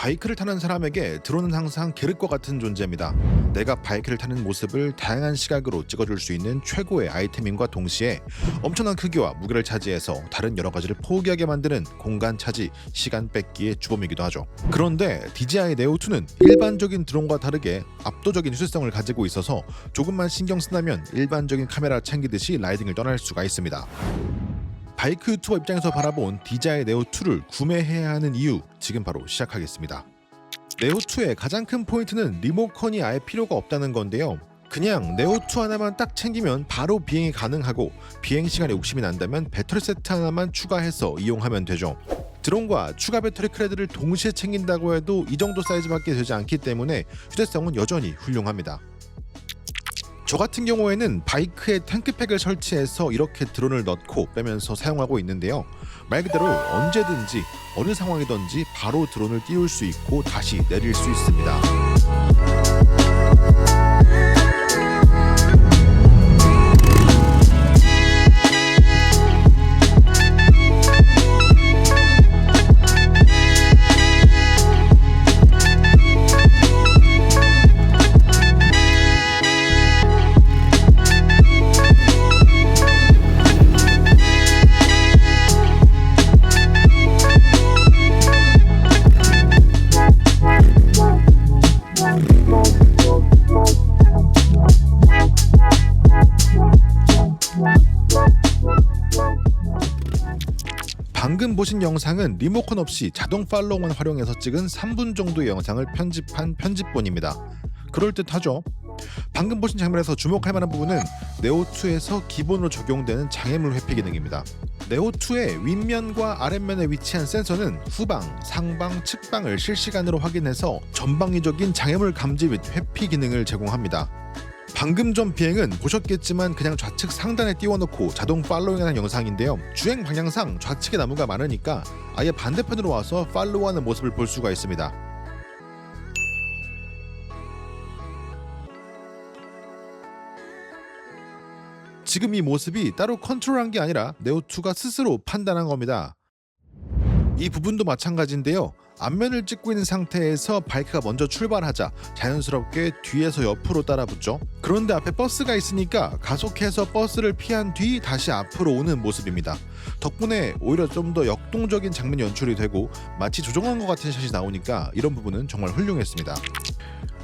바이크를 타는 사람에게 드론은 항상 계륵과 같은 존재입니다. 내가 바이크를 타는 모습을 다양한 시각으로 찍어줄 수 있는 최고의 아이템임과 동시에 엄청난 크기와 무게를 차지해서 다른 여러 가지를 포기하게 만드는 공간 차지, 시간 뺏기의 주범이기도 하죠. 그런데 DJI 네오2는 일반적인 드론과 다르게 압도적인 휴대성을 가지고 있어서 조금만 신경 쓴다면 일반적인 카메라 챙기듯이 라이딩을 떠날 수가 있습니다. 바이크 유튜버 입장에서 바라본 DJI 네오2를 구매해야 하는 이유, 지금 바로 시작하겠습니다. 네오2의 가장 큰 포인트는 리모컨이 아예 필요가 없다는 건데요. 그냥 네오2 하나만 딱 챙기면 바로 비행이 가능하고 비행 시간에 욕심이 난다면 배터리 세트 하나만 추가해서 이용하면 되죠. 드론과 추가 배터리 크레드를 동시에 챙긴다고 해도 이 정도 사이즈밖에 되지 않기 때문에 휴대성은 여전히 훌륭합니다. 저 같은 경우에는 바이크에 탱크팩을 설치해서 이렇게 드론을 넣고 빼면서 사용하고 있는데요. 말 그대로 언제든지 어느 상황이든지 바로 드론을 띄울 수 있고 다시 내릴 수 있습니다. 방금 보신 영상은 리모컨 없이 자동 팔로우만 활용해서 찍은 3분 정도의 영상을 편집한 편집본입니다. 그럴듯하죠? 방금 보신 장면에서 주목할 만한 부분은 네오2에서 기본으로 적용되는 장애물 회피 기능입니다. 네오2의 윗면과 아랫면에 위치한 센서는 후방, 상방, 측방을 실시간으로 확인해서 전방위적인 장애물 감지 및 회피 기능을 제공합니다. 방금 전 비행은 보셨겠지만 그냥 좌측 상단에 띄워놓고 자동 팔로잉하는 영상인데요. 주행 방향상 좌측에 나무가 많으니까 아예 반대편으로 와서 팔로우하는 모습을 볼 수가 있습니다. 지금 이 모습이 따로 컨트롤한 게 아니라 네오2가 스스로 판단한 겁니다. 이 부분도 마찬가지인데요. 앞면을 찍고 있는 상태에서 바이크가 먼저 출발하자 자연스럽게 뒤에서 옆으로 따라붙죠. 그런데 앞에 버스가 있으니까 가속해서 버스를 피한 뒤 다시 앞으로 오는 모습입니다. 덕분에 오히려 좀 더 역동적인 장면 연출이 되고 마치 조종한 것 같은 샷이 나오니까 이런 부분은 정말 훌륭했습니다.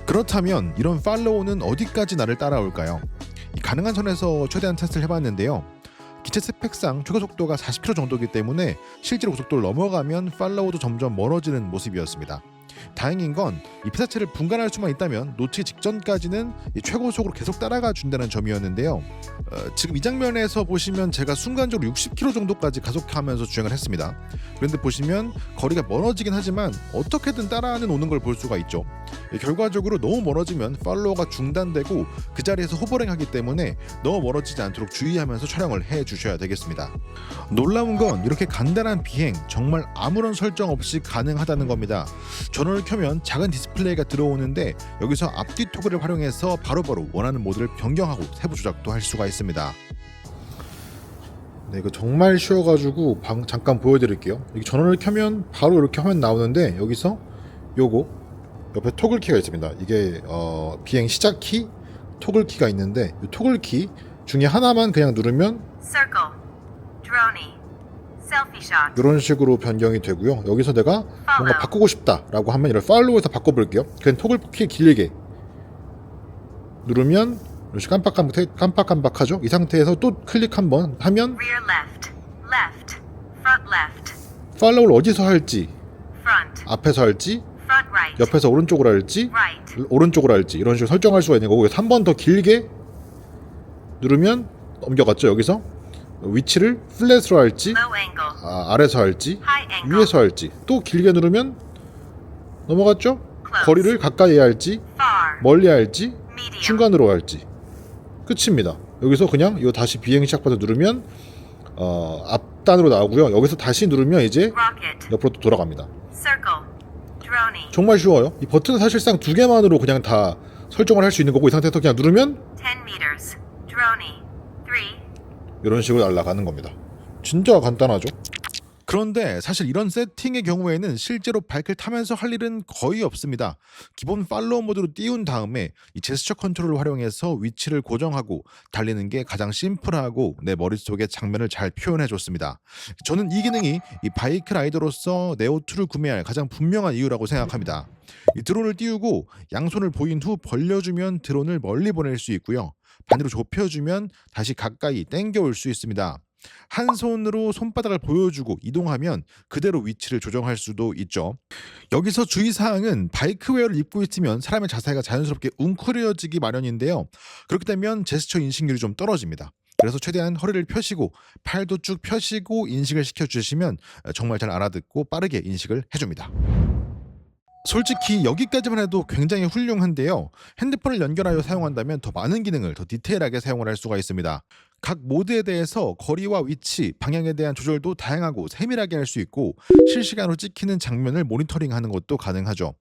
그렇다면 이런 팔로우는 어디까지 나를 따라올까요? 가능한 선에서 최대한 테스트를 해봤는데요. 기체 스펙상 최고 속도가 40km 정도이기 때문에 실제로 고속도를 넘어가면 팔로우도 점점 멀어지는 모습이었습니다. 다행인 건 이 폐사체를 분간할 수만 있다면 놓치기 직전까지는 이 최고속으로 계속 따라가 준다는 점이었는데요. 지금 이 장면에서 보시면 제가 순간적으로 60km 정도까지 가속하면서 주행을 했습니다. 그런데 보시면 거리가 멀어지긴 하지만 어떻게든 따라는 오는 걸 볼 수가 있죠. 결과적으로 너무 멀어지면 팔로우가 중단되고 그 자리에서 호버링하기 때문에 너무 멀어지지 않도록 주의하면서 촬영을 해주셔야 되겠습니다. 놀라운 건 이렇게 간단한 비행 정말 아무런 설정 없이 가능하다는 겁니다. 전원을 켜면 작은 디스플레이가 들어오는데 여기서 앞뒤 토글을 활용해서 바로바로 원하는 모드를 변경하고 세부 조작도 할 수가 있습니다. 네, 이거 정말 쉬워가지고 잠깐 보여드릴게요. 여기 전원을 켜면 바로 이렇게 화면 나오는데 여기서 요거 옆에 토글 키가 있습니다. 이게 비행 시작 키, 토글 키가 있는데 이 토글 키 중에 하나만 그냥 누르면 Circle, Droney, Selfie shot. 이런 식으로 변경이 되고요. 여기서 내가 뭔가 바꾸고 싶다라고 하면 이걸 팔로우에서 바꿔볼게요. 그냥 토글 키 길게 누르면 이렇게 깜빡깜빡하죠. 이 상태에서 또 클릭 한번 하면 Rear left, left, front left, 팔로우를 어디서 할지, front, 앞에서 할지, front right, 옆에서 오른쪽으로 할지, right, 오른쪽으로 할지 이런 식으로 설정할 수가 있는 거고, 그래서 한 번 더 길게 누르면 넘겨갔죠. 여기서 위치를 플랫으로 할지, low angle, 아래서 할지, high angle, 위에서 할지, 또 길게 누르면 넘어갔죠. 거리를 가까이 해야 할지, far, 멀리 할지, medium, 중간으로 할지. 끝입니다. 여기서 그냥 이거 다시 비행 시작 버튼 누르면 앞단으로 나오고요. 여기서 다시 누르면 이제 rocket, 옆으로 또 돌아갑니다. circle, Droney, 정말 쉬워요. 이 버튼은 사실상 두 개만으로 그냥 다 설정을 할 수 있는 거고, 이 상태에서 그냥 누르면 10 meters, Droney, 3, 이런 식으로 날아가는 겁니다. 진짜 간단하죠. 그런데 사실 이런 세팅의 경우에는 실제로 바이크를 타면서 할 일은 거의 없습니다. 기본 팔로우 모드로 띄운 다음에 이 제스처 컨트롤을 활용해서 위치를 고정하고 달리는 게 가장 심플하고 내 머릿속에 장면을 잘 표현해 줬습니다. 저는 이 기능이 이 바이크 라이더로서 네오2를 구매할 가장 분명한 이유라고 생각합니다. 이 드론을 띄우고 양손을 보인 후 벌려주면 드론을 멀리 보낼 수 있고요. 반대로 좁혀주면 다시 가까이 당겨올 수 있습니다. 한 손으로 손바닥을 보여주고 이동하면 그대로 위치를 조정할 수도 있죠. 여기서 주의사항은 바이크웨어를 입고 있으면 사람의 자세가 자연스럽게 웅크려지기 마련인데요. 그렇게 되면 제스처 인식률이 좀 떨어집니다. 그래서 최대한 허리를 펴시고 팔도 쭉 펴시고 인식을 시켜주시면 정말 잘 알아듣고 빠르게 인식을 해줍니다. 솔직히 여기까지만 해도 굉장히 훌륭한데요. 핸드폰을 연결하여 사용한다면 더 많은 기능을 더 디테일하게 사용을 할 수가 있습니다. 각 모드에 대해서 거리와 위치, 방향에 대한 조절도 다양하고 세밀하게 할 수 있고 실시간으로 찍히는 장면을 모니터링하는 것도 가능하죠.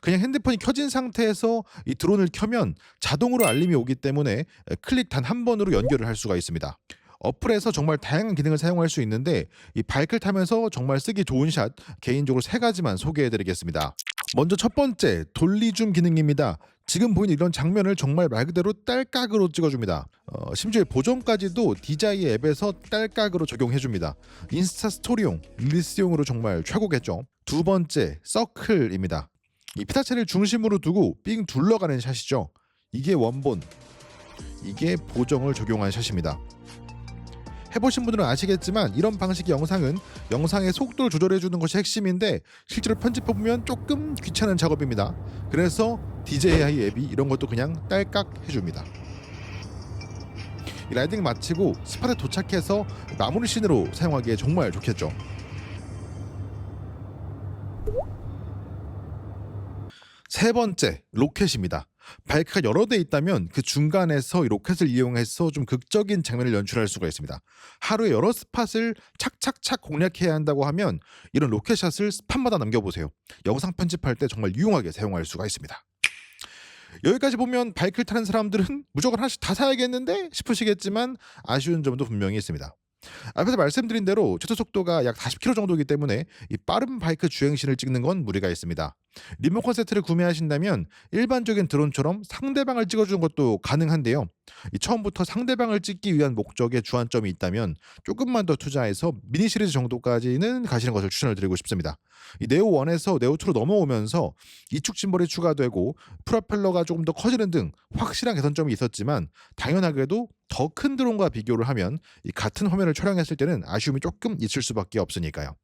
그냥 핸드폰이 켜진 상태에서 이 드론을 켜면 자동으로 알림이 오기 때문에 클릭 단 한 번으로 연결을 할 수가 있습니다. 어플에서 정말 다양한 기능을 사용할 수 있는데 이 바이크를 타면서 정말 쓰기 좋은 샷 개인적으로 3가지만 소개해드리겠습니다. 먼저 첫 번째 돌리줌 기능입니다. 지금 보이는 이런 장면을 정말 말 그대로 딸깍으로 찍어줍니다. 심지어 보정까지도 DJI 앱에서 딸깍으로 적용해줍니다. 인스타 스토리용, 릴스용으로 정말 최고겠죠. 두 번째 서클입니다. 이 피사체를 중심으로 두고 삥 둘러가는 샷이죠. 이게 원본, 이게 보정을 적용한 샷입니다. 해보신 분들은 아시겠지만 이런 방식의 영상은 영상의 속도를 조절해주는 것이 핵심인데 실제로 편집해보면 조금 귀찮은 작업입니다. 그래서 DJI 앱이 이런 것도 그냥 딸깍 해줍니다. 이 라이딩 마치고 스팟에 도착해서 마무리 씬으로 사용하기에 정말 좋겠죠. 세 번째 로켓입니다. 바이크가 여러 대 있다면 그 중간에서 이 로켓을 이용해서 좀 극적인 장면을 연출할 수가 있습니다. 하루에 여러 스팟을 착착착 공략해야 한다고 하면 이런 로켓샷을 스팟마다 남겨보세요. 영상 편집할 때 정말 유용하게 사용할 수가 있습니다. 여기까지 보면 바이크를 타는 사람들은 무조건 하나씩 다 사야겠는데 싶으시겠지만 아쉬운 점도 분명히 있습니다. 앞에서 말씀드린 대로 최소 속도가 약 40km 정도이기 때문에 이 빠른 바이크 주행신을 찍는 건 무리가 있습니다. 리모컨 세트를 구매하신다면 일반적인 드론처럼 상대방을 찍어주는 것도 가능한데요. 이 처음부터 상대방을 찍기 위한 목적에 주안점이 있다면 조금만 더 투자해서 미니 시리즈 정도까지는 가시는 것을 추천을 드리고 싶습니다. 이 네오1에서 네오2로 넘어오면서 이축 짐벌이 추가되고 프로펠러가 조금 더 커지는 등 확실한 개선점이 있었지만 당연하게도 더 큰 드론과 비교를 하면 이 같은 화면을 촬영했을 때는 아쉬움이 조금 있을 수밖에 없으니까요.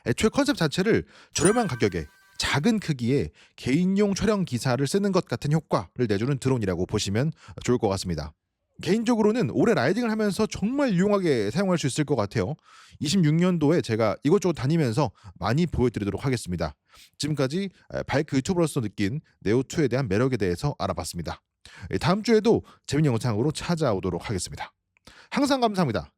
애초에 컨셉 자체를 저렴한 가격에 작은 크기의 개인용 촬영 기사를 쓰는 것 같은 효과를 내주는 드론이라고 보시면 좋을 것 같습니다. 개인적으로는 올해 라이딩을 하면서 정말 유용하게 사용할 수 있을 것 같아요. 26년도에 제가 이것저것 다니면서 많이 보여드리도록 하겠습니다. 지금까지 바이크 유튜버로서 느낀 네오2에 대한 매력에 대해서 알아봤습니다. 다음 주에도 재밌는 영상으로 찾아오도록 하겠습니다. 항상 감사합니다.